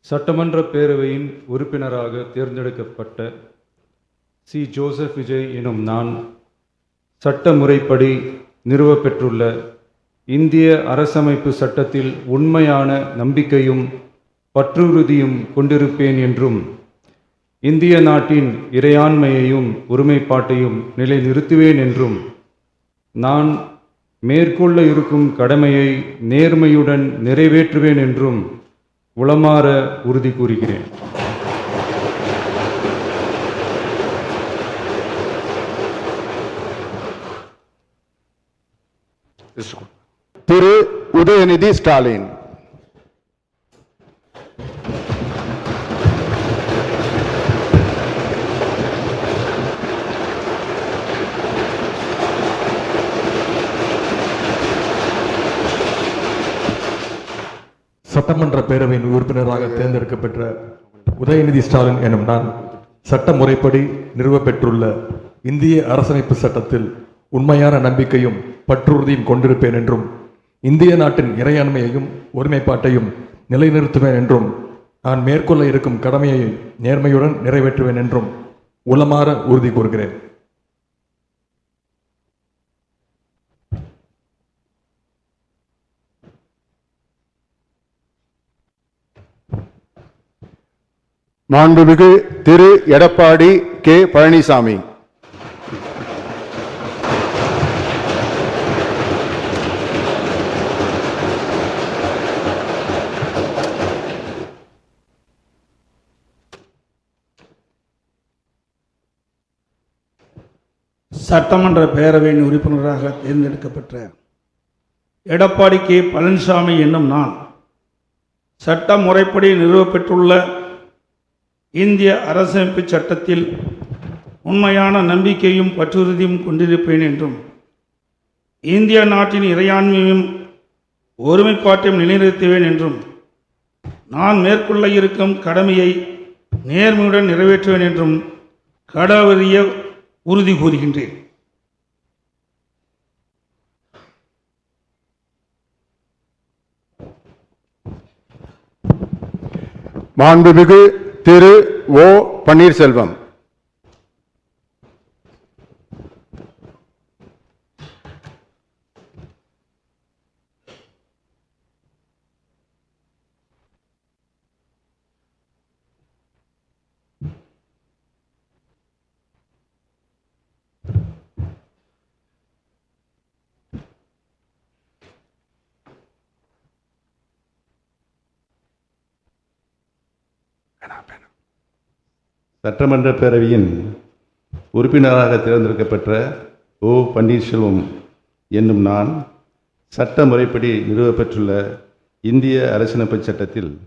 சட்டமன்ற பேரவையின் உறுப்பினராக தேர்ந்தெடுக்கப்பட்ட சி. ஜோசப் விஜய் எனும் நான் சட்ட முறைப்படி நிறுவப்பெற்றுள்ள இந்திய அரசமைப்பு சட்டத்தில் உண்மையான நம்பிக்கையும் பற்றுறுதியும் கொண்டிருப்பேன் என்றும் இந்திய நாட்டின் இறையாண்மையையும் ஒருமைப்பாட்டையும் நிலைநிறுத்துவேன் என்றும் நான் மேற்கொள்ள இருக்கும் கடமையை நேர்மையுடன் நிறைவேற்றுவேன் என்றும் உளமாற உறுதி கூறுகிறேன். திரு உதயநிதி ஸ்டாலின். சட்டமன்ற பேரவையின் உறுப்பினராக தேர்ந்தெடுக்கப்பட்ட உதயநிதி ஸ்டாலின் எனும் நான் சட்ட முறைப்படி நிறுவப்பெற்றுள்ள இந்திய அரசமைப்பு சட்டத்தில் உண்மையான நம்பிக்கையும் பற்றுறுதியும் கொண்டிருப்பேன் என்றும் இந்திய நாட்டின் இறையாண்மையையும் ஒருமைப்பாட்டையும் நிலைநிறுத்துவேன் என்றும் நான் மேற்கொள்ள இருக்கும் கடமையை நேர்மையுடன் நிறைவேற்றுவேன் என்றும் உளமாற உறுதி கூறுகிறேன். மாண்புமிகு திரு எடப்பாடி கே. பழனிசாமி. சட்டமன்ற பேரவையின் உறுப்பினராக தேர்ந்தெடுக்கப்பட்ட எடப்பாடி கே. பழனிசாமி என்னும் நான் சட்ட முறைப்படி நிறுவப்பெற்றுள்ள இந்திய அரசமைப்பு சட்டத்தில் உண்மையான நம்பிக்கையும் பற்றுறுதியும் கொண்டிருப்பேன் என்றும் இந்திய நாட்டின் இறையாண்மையும் ஒருமைப்பாட்டையும் நிலைநிறுத்துவேன் என்றும் நான் மேற்கொள்ள இருக்கும் கடமையை நேர்மையுடன் நிறைவேற்றுவேன் என்றும் கடவுளிய உறுதி கூறுகின்றேன். மாண்புமிகு திரு ஓ. பன்னீர்செல்வம். சட்டமன்ற பேரவையின் உறுப்பினராக தேர்ந்தெடுக்கப்பட்ட ஓ. பன்னீர்செல்வம் என்னும் நான் சட்ட முறைப்படி நிறுவப்பெற்றுள்ள இந்திய அரசியலமைப்பு சட்டத்தில்